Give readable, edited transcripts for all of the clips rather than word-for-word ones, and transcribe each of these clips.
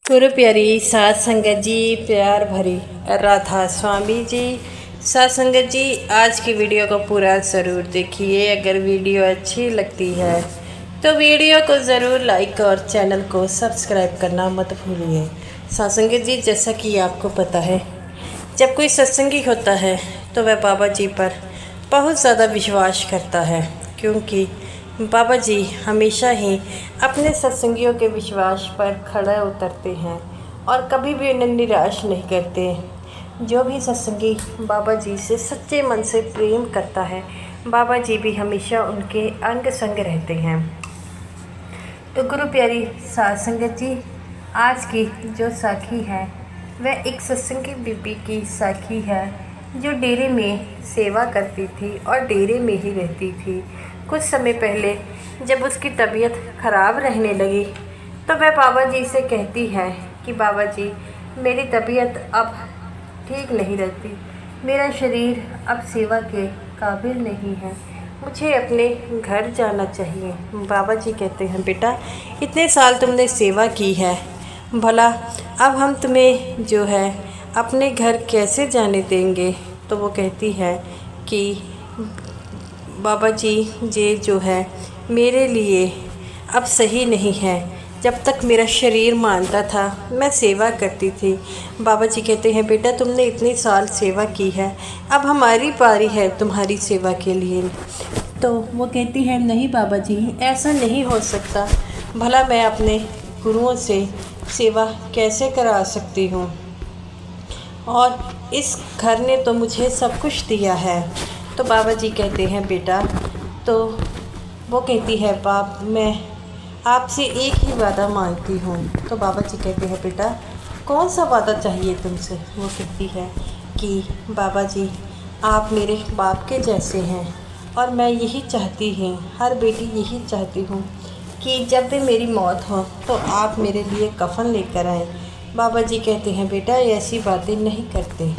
गुरु प्यारी सात संगत जी, प्यार भरी राधा स्वामी जी। सात संगत जी, आज की वीडियो को पूरा ज़रूर देखिए। अगर वीडियो अच्छी लगती है तो वीडियो को ज़रूर लाइक और चैनल को सब्सक्राइब करना मत भूलिए। सात संगत जी, जैसा कि आपको पता है, जब कोई सत्संगी होता है तो वह बाबा जी पर बहुत ज़्यादा विश्वास करता है, क्योंकि बाबा जी हमेशा ही अपने सत्संगियों के विश्वास पर खड़ा उतरते हैं और कभी भी उन्हें निराश नहीं करते। जो भी सत्संगी बाबा जी से सच्चे मन से प्रेम करता है, बाबा जी भी हमेशा उनके अंग संग रहते हैं। तो गुरु प्यारी सात संगत जी, आज की जो साखी है वह एक सत्संगी बीबी की साखी है, जो डेरे में सेवा करती थी और डेरे में ही रहती थी। कुछ समय पहले जब उसकी तबीयत ख़राब रहने लगी तो वह बाबा जी से कहती है कि बाबा जी, मेरी तबीयत अब ठीक नहीं रहती, मेरा शरीर अब सेवा के काबिल नहीं है, मुझे अपने घर जाना चाहिए। बाबा जी कहते हैं, बेटा इतने साल तुमने सेवा की है, भला अब हम तुम्हें जो है अपने घर कैसे जाने देंगे। तो वो कहती है कि बाबा जी, ये जो है मेरे लिए अब सही नहीं है। जब तक मेरा शरीर मानता था मैं सेवा करती थी। बाबा जी कहते हैं, बेटा तुमने इतने साल सेवा की है, अब हमारी बारी है तुम्हारी सेवा के लिए। तो वो कहती है, नहीं बाबा जी, ऐसा नहीं हो सकता, भला मैं अपने गुरुओं से सेवा कैसे करा सकती हूँ, और इस घर ने तो मुझे सब कुछ दिया है। तो बाबा जी कहते हैं, बेटा, तो वो कहती है, बाप मैं आपसे एक ही वादा मांगती हूँ। तो बाबा जी कहते हैं, बेटा कौन सा वादा चाहिए तुमसे। वो कहती है कि बाबा जी, आप मेरे बाप के जैसे हैं और मैं यही चाहती हूँ, हर बेटी यही चाहती हूँ कि जब भी मेरी मौत हो तो आप मेरे लिए कफन लेकर आएँ। बाबा जी कहते हैं, बेटा ऐसी बातें नहीं करते।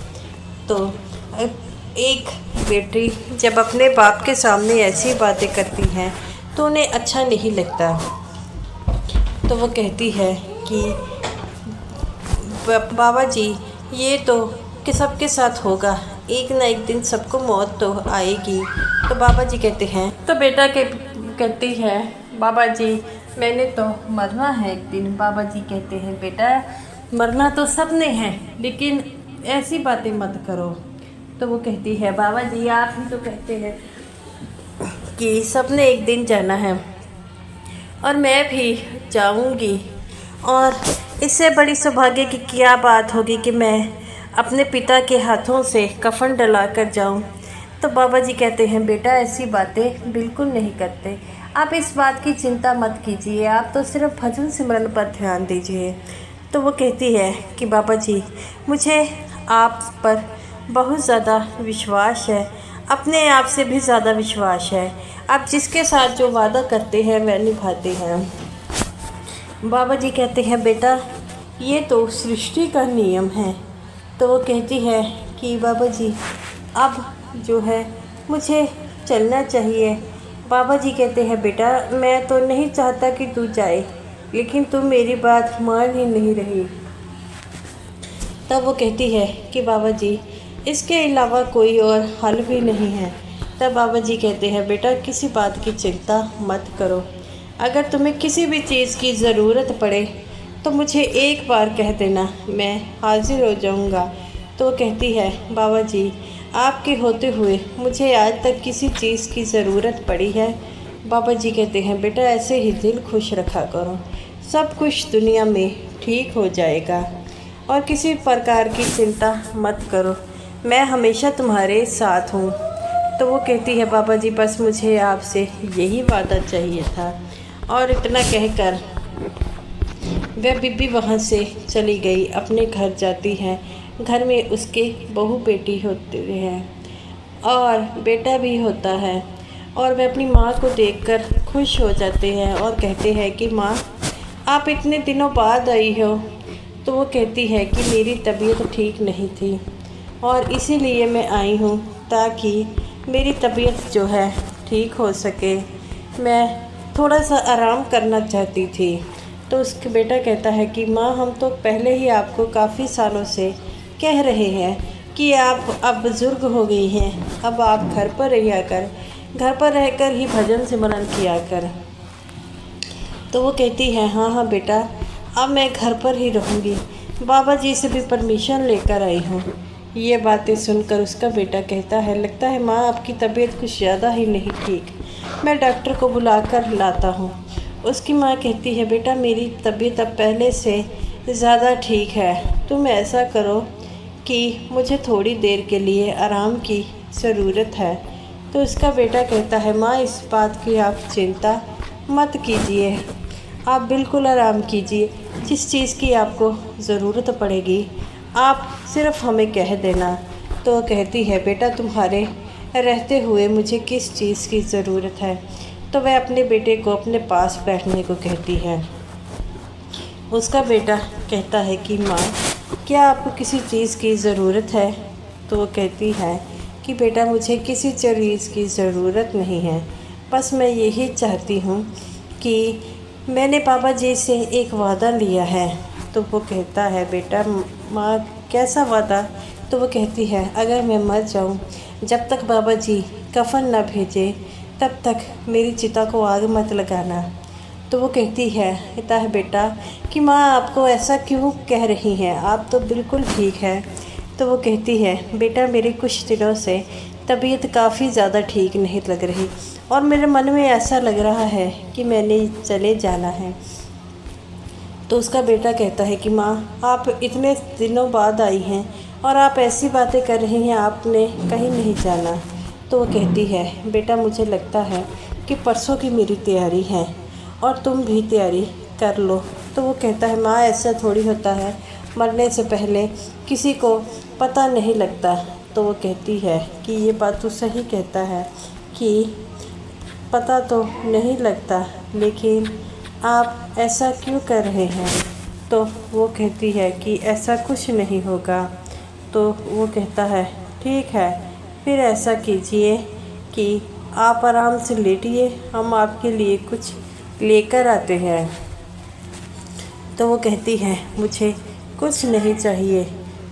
तो एक बेटी जब अपने बाप के सामने ऐसी बातें करती हैं तो उन्हें अच्छा नहीं लगता। तो वो कहती है कि बाबा जी, ये तो कि सबके साथ होगा, एक ना एक दिन सबको मौत तो आएगी। तो बाबा जी कहते हैं, तो बेटा कहती है, बाबा जी मैंने तो मरना है एक दिन। बाबा जी कहते हैं, बेटा मरना तो सबने है, लेकिन ऐसी बातें मत करो। तो वो कहती है, बाबा जी आप ही तो कहते हैं कि सबने एक दिन जाना है और मैं भी जाऊंगी, और इससे बड़ी सौभाग्य की क्या बात होगी कि मैं अपने पिता के हाथों से कफन डला कर जाऊँ। तो बाबा जी कहते हैं, बेटा ऐसी बातें बिल्कुल नहीं करते, आप इस बात की चिंता मत कीजिए, आप तो सिर्फ भजन सिमरन पर ध्यान दीजिए। तो वो कहती है कि बाबा जी, मुझे आप पर बहुत ज़्यादा विश्वास है, अपने आप से भी ज़्यादा विश्वास है, आप जिसके साथ जो वादा करते हैं वह निभाते हैं। बाबा जी कहते हैं, बेटा ये तो सृष्टि का नियम है। तो वो कहती है कि बाबा जी अब जो है मुझे चलना चाहिए। बाबा जी कहते हैं, बेटा मैं तो नहीं चाहता कि तू जाए, लेकिन तू मेरी बात मान ही नहीं रही। तब वो कहती है कि बाबा जी इसके अलावा कोई और हल भी नहीं है। तब बाबा जी कहते हैं, बेटा किसी बात की चिंता मत करो, अगर तुम्हें किसी भी चीज़ की ज़रूरत पड़े तो मुझे एक बार कह देना, मैं हाजिर हो जाऊंगा। तो वो कहती है, बाबा जी आपके होते हुए मुझे आज तक किसी चीज़ की ज़रूरत पड़ी है। बाबा जी कहते हैं, बेटा ऐसे ही दिल खुश रखा करो, सब कुछ दुनिया में ठीक हो जाएगा और किसी प्रकार की चिंता मत करो, मैं हमेशा तुम्हारे साथ हूँ। तो वो कहती है, बाबा जी बस मुझे आपसे यही वादा चाहिए था। और इतना कहकर वह बीबी वहाँ से चली गई, अपने घर जाती है। घर में उसके बहू बेटी होते हैं और बेटा भी होता है, और वह अपनी माँ को देखकर खुश हो जाते हैं और कहते हैं कि माँ आप इतने दिनों बाद आई हो। तो वो कहती है कि मेरी तबीयत ठीक नहीं थी और इसीलिए मैं आई हूँ ताकि मेरी तबीयत जो है ठीक हो सके, मैं थोड़ा सा आराम करना चाहती थी। तो उसके बेटा कहता है कि माँ हम तो पहले ही आपको काफ़ी सालों से कह रहे हैं कि आप अब बुज़ुर्ग हो गई हैं, अब आप घर पर रहकर ही भजन सिमरन किया कर। तो वो कहती है हाँ हाँ बेटा, अब मैं घर पर ही रहूँगी, बाबा जी से भी परमिशन लेकर आई हूँ। ये बातें सुनकर उसका बेटा कहता है लगता है माँ आपकी तबीयत कुछ ज़्यादा ही नहीं ठीक, मैं डॉक्टर को बुलाकर लाता हूँ। उसकी माँ कहती है बेटा मेरी तबीयत अब पहले से ज़्यादा ठीक है, तुम ऐसा करो कि मुझे थोड़ी देर के लिए आराम की ज़रूरत है। तो उसका बेटा कहता है माँ इस बात की आप चिंता मत कीजिए, आप बिल्कुल आराम कीजिए, जिस चीज़ की आपको ज़रूरत पड़ेगी आप सिर्फ हमें कह देना। तो कहती है बेटा तुम्हारे रहते हुए मुझे किस चीज़ की ज़रूरत है। तो वह अपने बेटे को अपने पास बैठने को कहती है। उसका बेटा कहता है कि माँ क्या आपको किसी चीज़ की ज़रूरत है। तो वो कहती है कि बेटा मुझे किसी चीज़ की ज़रूरत नहीं है, बस मैं यही चाहती हूँ कि मैंने बाबा जी से एक वादा लिया है। तो वो कहता है बेटा माँ कैसा वादा। तो वो कहती है अगर मैं मर जाऊँ, जब तक बाबा जी कफन न भेजे तब तक मेरी चिता को आग मत लगाना। तो वो कहती है बेटा कि माँ आपको ऐसा क्यों कह रही हैं, आप तो बिल्कुल ठीक है। तो वो कहती है बेटा मेरी कुछ दिनों से तबीयत काफ़ी ज़्यादा ठीक नहीं लग रही और मेरे मन में ऐसा लग रहा है कि मैंने चले जाना है। तो उसका बेटा कहता है कि माँ आप इतने दिनों बाद आई हैं और आप ऐसी बातें कर रही हैं, आपने कहीं नहीं जाना। तो वो कहती है बेटा मुझे लगता है कि परसों की मेरी तैयारी है और तुम भी तैयारी कर लो। तो वो कहता है माँ ऐसा थोड़ी होता है, मरने से पहले किसी को पता नहीं लगता। तो वो कहती है कि ये बात तो सही कहता है कि पता तो नहीं लगता, लेकिन आप ऐसा क्यों कर रहे हैं। तो वो कहती है कि ऐसा कुछ नहीं होगा। तो वो कहता है ठीक है, फिर ऐसा कीजिए कि आप आराम से लेटिए, हम आपके लिए कुछ लेकर आते हैं। तो वो कहती है मुझे कुछ नहीं चाहिए,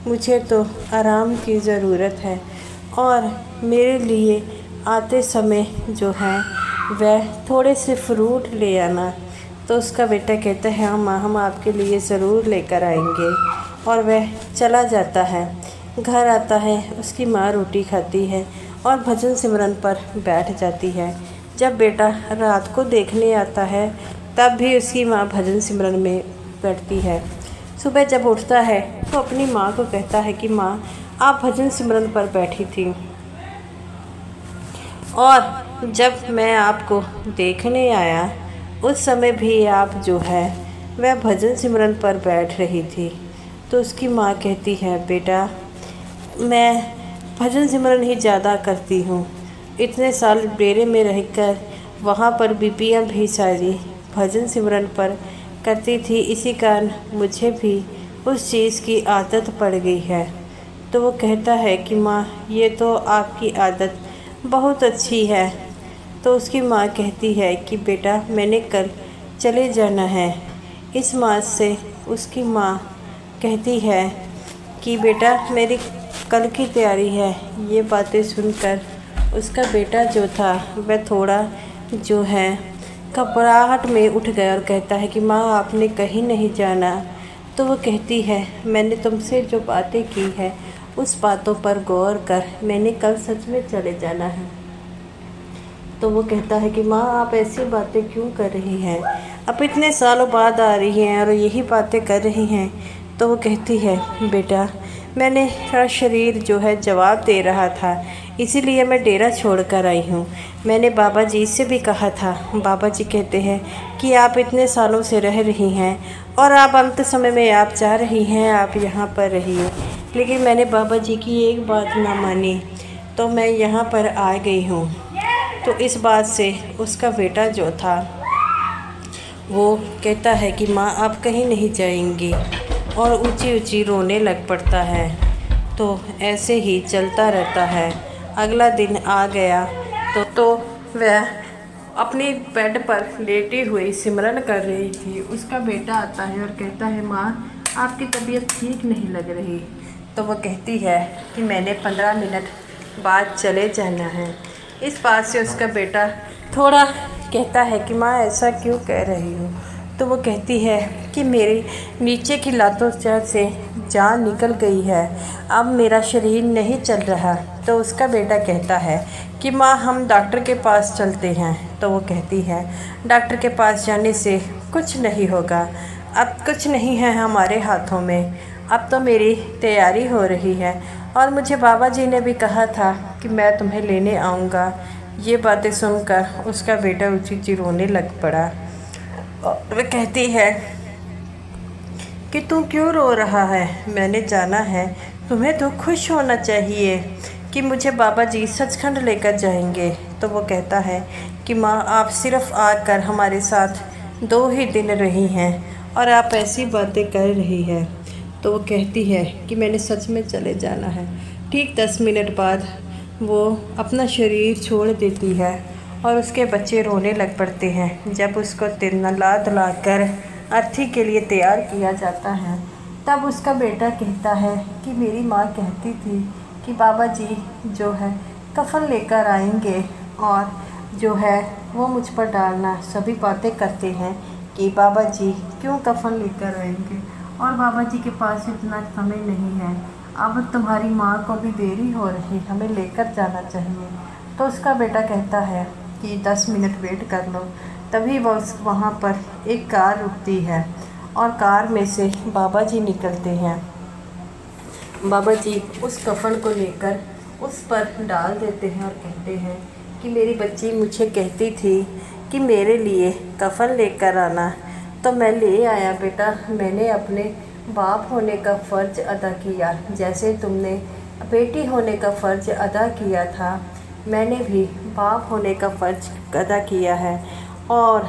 मुझे तो आराम की ज़रूरत है और मेरे लिए आते समय जो है वह थोड़े से फ्रूट ले आना। तो उसका बेटा कहता है हाँ माँ हम आपके लिए ज़रूर लेकर आएंगे। और वह चला जाता है, घर आता है, उसकी माँ रोटी खाती है और भजन सिमरन पर बैठ जाती है। जब बेटा रात को देखने आता है तब भी उसकी माँ भजन सिमरन में बैठती है। सुबह जब उठता है तो अपनी माँ को कहता है कि माँ आप भजन सिमरन पर बैठी थी और जब मैं आपको देखने आया उस समय भी आप जो है वह भजन सिमरन पर बैठ रही थी। तो उसकी माँ कहती है बेटा मैं भजन सिमरन ही ज़्यादा करती हूँ, इतने साल डेरे में रहकर वहाँ पर बीबियाँ भी सारी भजन सिमरन पर करती थी, इसी कारण मुझे भी उस चीज़ की आदत पड़ गई है। तो वो कहता है कि माँ ये तो आपकी आदत बहुत अच्छी है। तो उसकी माँ कहती है कि बेटा मैंने कल चले जाना है। इस बात से उसकी माँ कहती है कि बेटा मेरी कल की तैयारी है। ये बातें सुनकर उसका बेटा जो था वह थोड़ा जो है घबराहट में उठ गया और कहता है कि माँ आपने कहीं नहीं जाना। तो वो कहती है मैंने तुमसे जो बातें की है उस बातों पर गौर कर, मैंने कल सच में चले जाना है। तो वो कहता है कि माँ आप ऐसी बातें क्यों कर रही हैं, अब इतने सालों बाद आ रही हैं और यही बातें कर रही हैं। तो वो कहती है बेटा मैंने मेरा शरीर जो है जवाब दे रहा था, इसीलिए मैं डेरा छोड़ कर आई हूँ। मैंने बाबा जी से भी कहा था, बाबा जी कहते हैं कि आप इतने सालों से रह रही हैं और आप अंत समय में आप चाह रही हैं आप यहाँ पर रहिए, लेकिन मैंने बाबा जी की एक बात ना मानी तो मैं यहाँ पर आ गई हूँ। तो इस बात से उसका बेटा जो था वो कहता है कि माँ आप कहीं नहीं जाएंगी और ऊंची ऊंची रोने लग पड़ता है। तो ऐसे ही चलता रहता है। अगला दिन आ गया तो वह अपने बेड पर लेटी हुई सिमरन कर रही थी। उसका बेटा आता है और कहता है, माँ आपकी तबीयत ठीक नहीं लग रही। तो वो कहती है कि मैंने 15 मिनट बाद चले जाना है। इस बात से उसका बेटा थोड़ा कहता है कि माँ ऐसा क्यों कह रही हो। तो वो कहती है कि मेरे नीचे की लातों से जान निकल गई है, अब मेरा शरीर नहीं चल रहा। तो उसका बेटा कहता है कि माँ हम डॉक्टर के पास चलते हैं। तो वो कहती है डॉक्टर के पास जाने से कुछ नहीं होगा, अब कुछ नहीं है हमारे हाथों में, अब तो मेरी तैयारी हो रही है और मुझे बाबा जी ने भी कहा था कि मैं तुम्हें लेने आऊँगा। ये बातें सुनकर उसका बेटा ऊँची ऊँची रोने लग पड़ा। वह कहती है कि तू क्यों रो रहा है, मैंने जाना है, तुम्हें तो खुश होना चाहिए कि मुझे बाबा जी सचखंड लेकर जाएंगे। तो वो कहता है कि माँ आप सिर्फ आकर हमारे साथ 2 ही दिन रही हैं और आप ऐसी बातें कर रही है। तो वो कहती है कि मैंने सच में चले जाना है। ठीक 10 मिनट बाद वो अपना शरीर छोड़ देती है और उसके बच्चे रोने लग पड़ते हैं। जब उसको नहला धुला कर अर्थी के लिए तैयार किया जाता है, तब उसका बेटा कहता है कि मेरी माँ कहती थी कि बाबा जी जो है कफन लेकर आएंगे और जो है वो मुझ पर डालना। सभी बातें करते हैं कि बाबा जी क्यों कफन लेकर आएंगे और बाबा जी के पास इतना समय नहीं है, अब तुम्हारी माँ को भी देरी हो रही, हमें लेकर जाना चाहिए। तो उसका बेटा कहता है कि 10 मिनट वेट कर लो। तभी वहाँ पर एक कार रुकती है और कार में से बाबा जी निकलते हैं। बाबा जी उस कफन को लेकर उस पर डाल देते हैं और कहते हैं कि मेरी बच्ची मुझे कहती थी कि मेरे लिए कफन लेकर आना, तो मैं ले आया बेटा। मैंने अपने बाप होने का फ़र्ज़ अदा किया, जैसे तुमने बेटी होने का फ़र्ज़ अदा किया था, मैंने भी बाप होने का फ़र्ज़ अदा किया है। और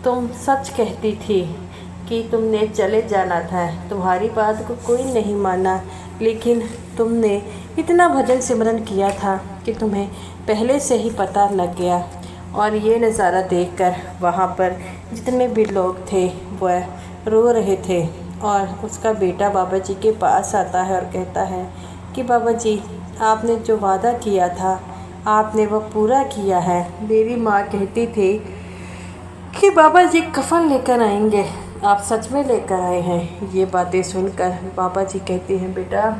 तुम सच कहती थी कि तुमने चले जाना था, तुम्हारी बात को कोई नहीं माना, लेकिन तुमने इतना भजन सिमरन किया था कि तुम्हें पहले से ही पता लग गया। और ये नज़ारा देखकर वहाँ पर जितने भी लोग थे वह रो रहे थे। और उसका बेटा बाबा जी के पास आता है और कहता है कि बाबा जी आपने जो वादा किया था आपने वो पूरा किया है। मेरी माँ कहती थी कि बाबा जी कफन लेकर आएंगे, आप सच में लेकर आए हैं। ये बातें सुनकर बाबा जी कहते हैं बेटा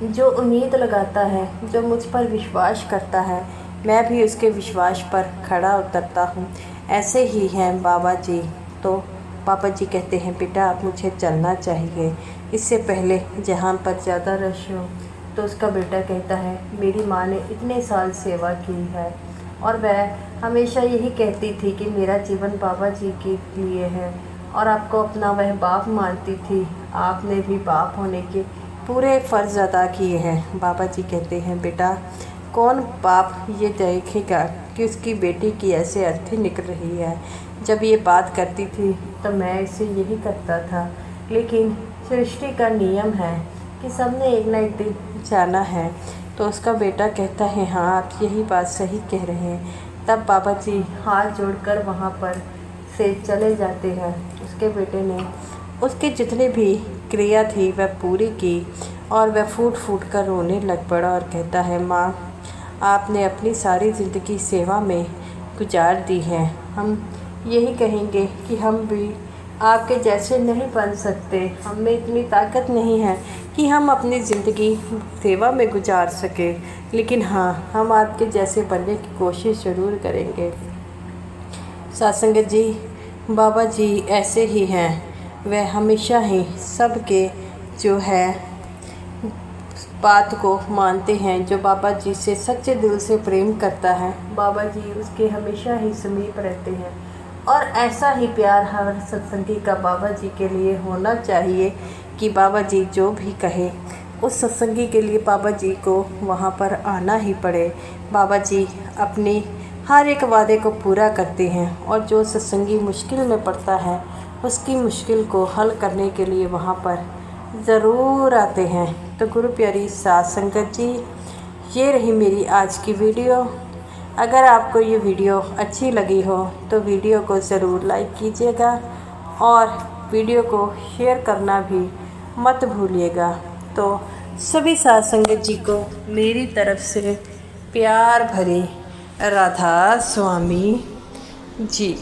जो उम्मीद लगाता है, जो मुझ पर विश्वास करता है, मैं भी उसके विश्वास पर खड़ा उतरता हूँ, ऐसे ही हैं बाबा जी। तो पापा जी कहते हैं बेटा अब मुझे चलना चाहिए, इससे पहले जहाँ पर ज़्यादा रश हो। तो उसका बेटा कहता है मेरी माँ ने इतने साल सेवा की है और वह हमेशा यही कहती थी कि मेरा जीवन बाबा जी के लिए है और आपको अपना वह बाप मानती थी, आपने भी बाप होने के पूरे फ़र्ज़ अदा किए हैं। बाबा जी कहते हैं बेटा कौन बाप ये देखेगा कि उसकी बेटी की ऐसे अर्थी निकल रही है। जब ये बात करती थी तो मैं इसे यही करता था, लेकिन सृष्टि का नियम है कि सबने एक ना एक दिन जाना है। तो उसका बेटा कहता है हाँ आप यही बात सही कह रहे हैं। तब बाबा जी हाथ जोड़कर वहाँ पर से चले जाते हैं। उसके बेटे ने उसके जितने भी क्रिया थी वह पूरी की और वह फूट फूट कर रोने लग पड़ा और कहता है माँ आपने अपनी सारी ज़िंदगी सेवा में गुजार दी है, हम यही कहेंगे कि हम भी आपके जैसे नहीं बन सकते, हमें इतनी ताकत नहीं है कि हम अपनी ज़िंदगी सेवा में गुजार सकें, लेकिन हाँ हम आपके जैसे बनने की कोशिश ज़रूर करेंगे। सत्संगत जी बाबा जी ऐसे ही हैं, वह हमेशा ही सबके जो है बात को मानते हैं। जो बाबा जी से सच्चे दिल से प्रेम करता है बाबा जी उसके हमेशा ही समीप रहते हैं और ऐसा ही प्यार हर सत्संगी का बाबा जी के लिए होना चाहिए कि बाबा जी जो भी कहे उस सत्संगी के लिए बाबा जी को वहाँ पर आना ही पड़े। बाबा जी अपने हर एक वादे को पूरा करते हैं और जो सत्संगी मुश्किल में पड़ता है उसकी मुश्किल को हल करने के लिए वहाँ पर ज़रूर आते हैं। तो गुरु प्यारी साध संगत जी ये रही मेरी आज की वीडियो। अगर आपको ये वीडियो अच्छी लगी हो तो वीडियो को ज़रूर लाइक कीजिएगा और वीडियो को शेयर करना भी मत भूलिएगा। तो सभी साध संगत जी को मेरी तरफ से प्यार भरी राधा स्वामी जी।